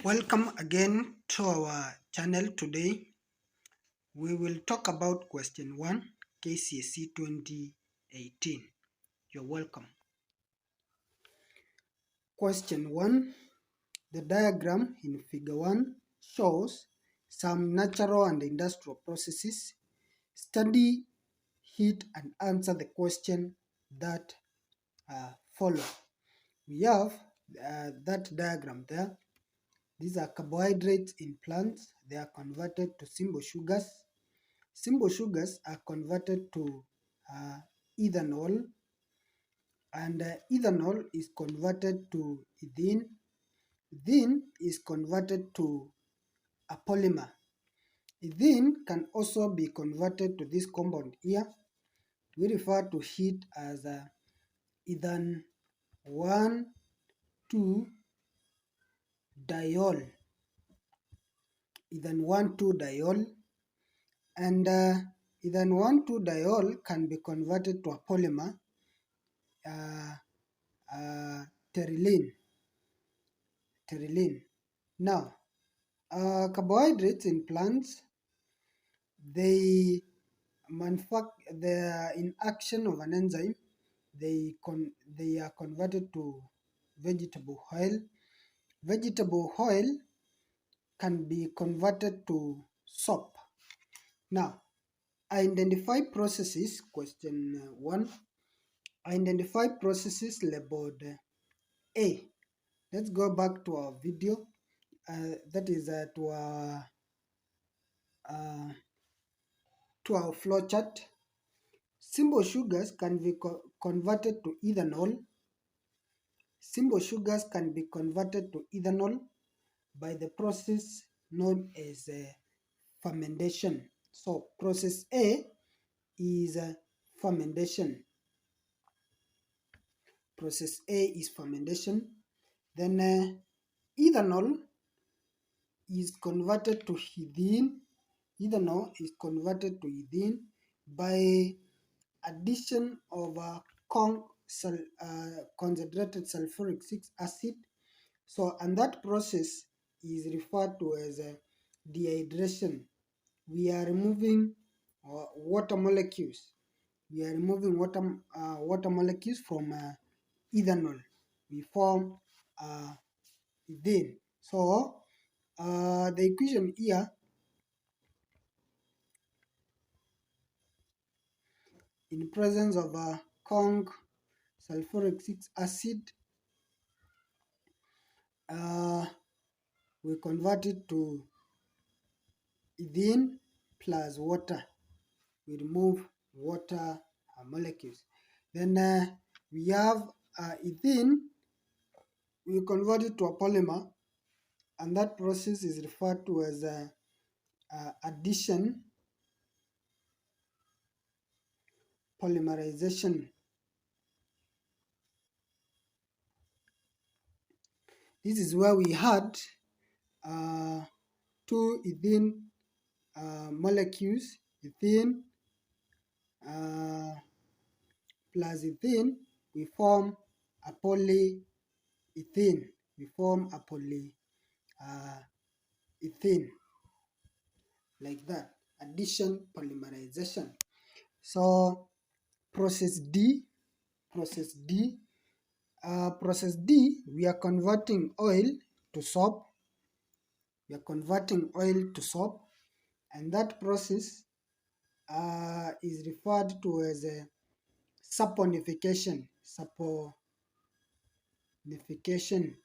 Welcome again to our channel. Today we will talk about question 1 k.c.s.e 2018. You're welcome. Question 1. The diagram in figure 1 shows some natural and industrial processes. Study, hit and answer the question that follow. We have that diagram there. These are carbohydrates in plants. They are converted to simple sugars. Simple sugars are converted to uh, ethanol, and ethanol is converted to ethene. Ethene is converted to a polymer. Ethene can also be converted to this compound here. We refer to it as ethan 1,2-diol. Ethan 1,2-diol, and ethan 1,2-diol can be converted to a polymer, uh, pteryline. Now, carbohydrates in plants, they in action of an enzyme, they are converted to vegetable oil. Vegetable oil can be converted to soap. Now, identify processes. Question 1. Identify processes labeled A. Let's go back to our video. That is to our flowchart. Simple sugars can be converted to ethanol. Simple sugars can be converted to ethanol by the process known as fermentation. So process A is fermentation. Process A is fermentation. Then ethanol is converted to ethene. Ethanol is converted to ethene by addition of concentrated sulfuric acid. So, and that process is referred to as dehydration. We are removing water molecules. We are removing water molecules from ethanol. We form ethane. So, the equation here, in presence of conc sulfuric acid, we convert it to ethene plus water. We remove water molecules. Then we have ethene, we convert it to a polymer, and that process is referred to as addition, polymerization. This is where we had two ethene molecules, ethene plus ethene, we form a polyethene. We form a polyethene, like that. Addition, polymerization. So process D, process D, we are converting oil to soap. We are converting oil to soap, and that process is referred to as a saponification. Saponification.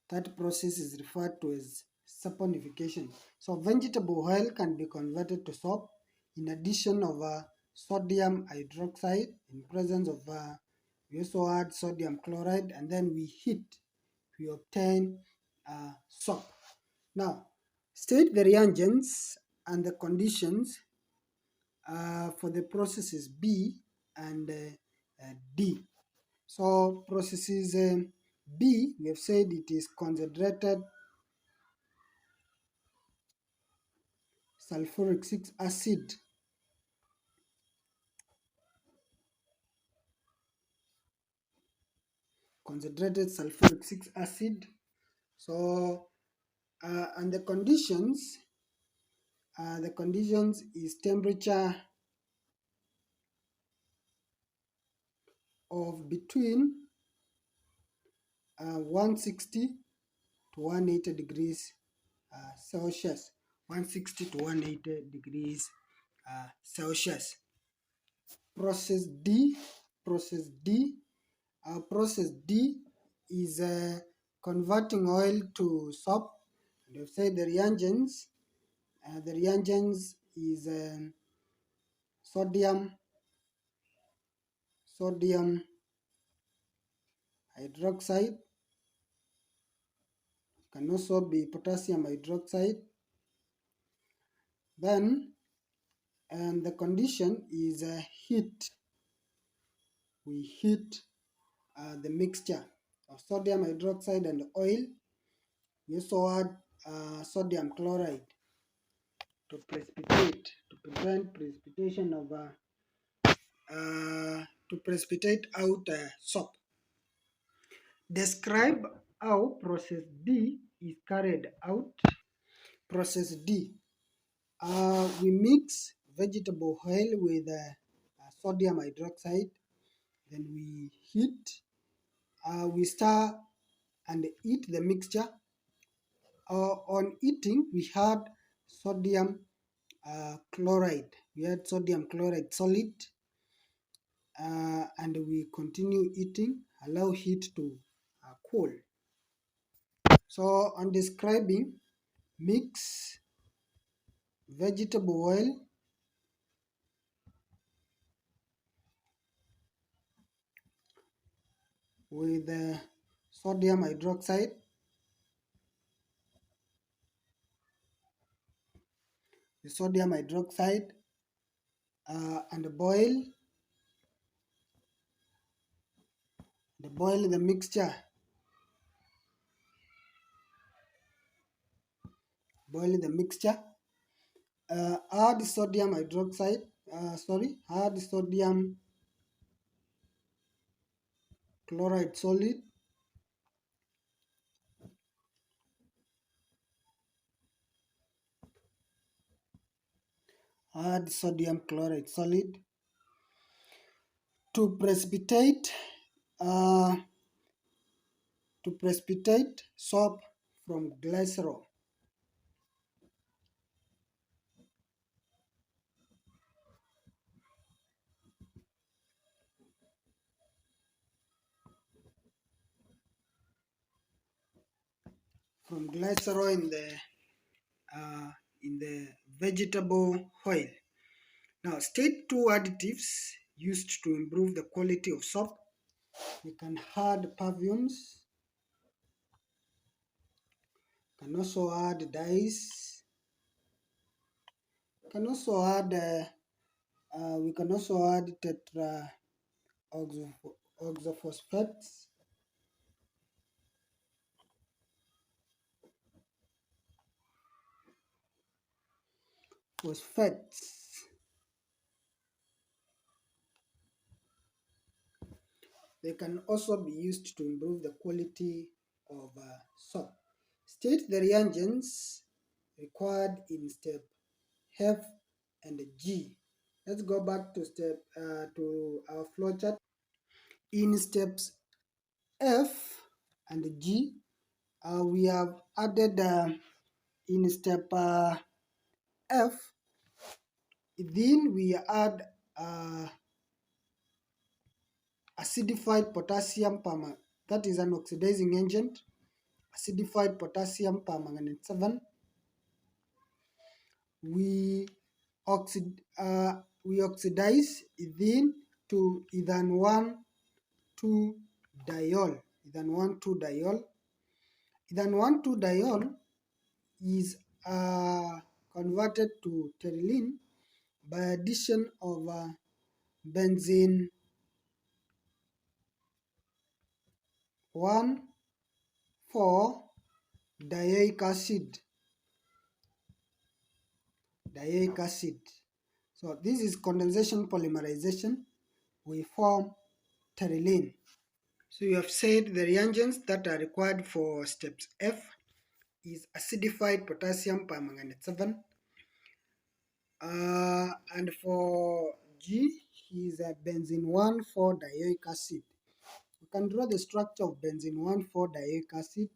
That process is referred to as saponification. So vegetable oil can be converted to soap in addition of sodium hydroxide. In presence of we also add sodium chloride, and then we heat, we obtain soap. Now, state the reagents and the conditions for the processes B and D. So processes B, we have said it is concentrated sulfuric acid. concentrated sulfuric acid. So and the conditions is temperature of between 160 to 180 degrees Celsius. 160 to 180 degrees Celsius. Process D. Process D. Process D is converting oil to soap. They've said the reagents. The reagents is sodium hydroxide, can also be potassium hydroxide. Then, and the condition is heat. We heat the mixture of sodium hydroxide and oil. We also add sodium chloride to precipitate, to prevent precipitation of to precipitate out soap. Describe how process D is carried out. Process D. We mix vegetable oil with sodium hydroxide. Then we heat. We stir and heat the mixture. On heating, we add sodium chloride. We add sodium chloride solid, and we continue heating. Allow heat to cool. So on describing, mix vegetable oil with sodium hydroxide. The sodium hydroxide and boil the mixture. Boil the mixture. Add sodium hydroxide. Add sodium chloride solid. Add sodium chloride solid to precipitate soap from glycerol. From glycerol in the vegetable oil. Now, state two additives used to improve the quality of soap. We can add perfumes. Can also add dyes. Can also add. We can also add oxophosphates. Phosphates. They can also be used to improve the quality of soap. State the reagents required in step F and G. Let's go back to to our flowchart. In steps F and G, we have added in step F. Then we add acidified potassium permanganate. That is an oxidizing agent. Acidified potassium permanganate 7. We oxidize then to ethan 1,2-diol. Ethan 1,2-diol. Ethan 1,2-diol is converted to pterylene by addition of benzene 1,4-dioic acid. Dioic acid. So this is condensation polymerization. We form pterylene. So you have said the reagents that are required for steps F is acidified potassium permanganate 7, and for G is a benzene 1,4-dioic acid. You can draw the structure of benzene 1,4-dioic acid.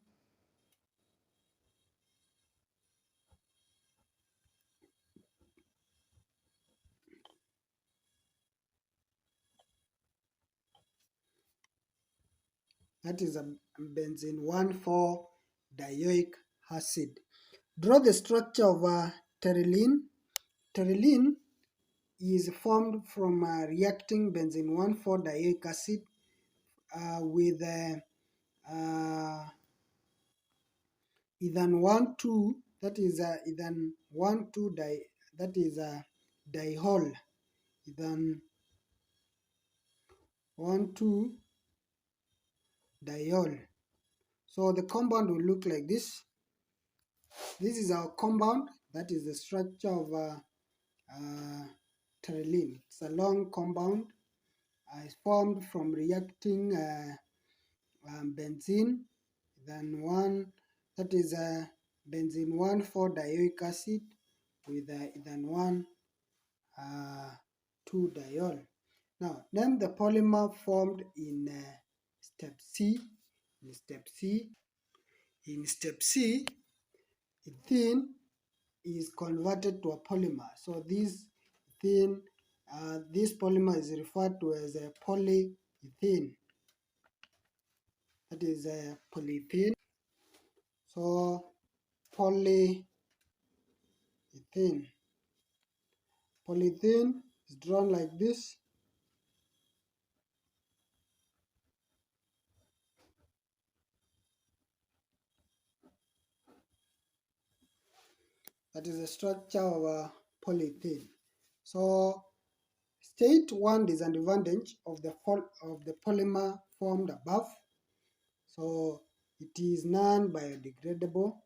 That is a benzene 1,4-dioic acid. Draw the structure of pterylene. Pterylene is formed from reacting benzene 1,4-dioic acid with ethan 1,2, that is ethan 1,2 that is diol, ethan 1,2 diol. So the compound will look like this. This is our compound. That is the structure of pterylene. It's a long compound. It's formed from reacting benzene, then one, that is benzene 1,4-dioic acid with ethan 1,2-diol. Now, name the polymer formed in step C. In step C, ethene is converted to a polymer. So this polymer is referred to as a polyethene. That is a polyethene. So polyethene. Polyethene is drawn like this. That is the structure of polyethene. So state one disadvantage of the polymer formed above. So it is non-biodegradable.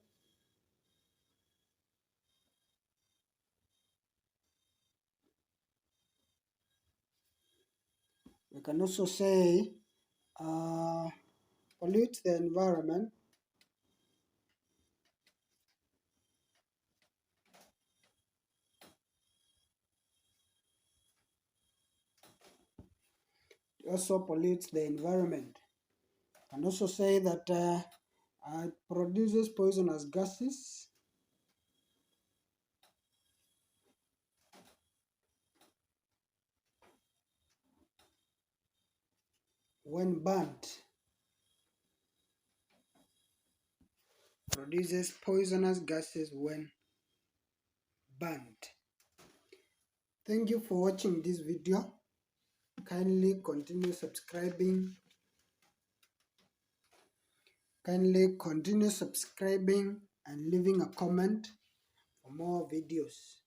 We can also say pollute the environment. It also pollutes the environment. We can also say that it produces poisonous gases. When burnt, produces poisonous gases when burnt. Thank you for watching this video. Kindly continue subscribing. And leaving a comment for more videos.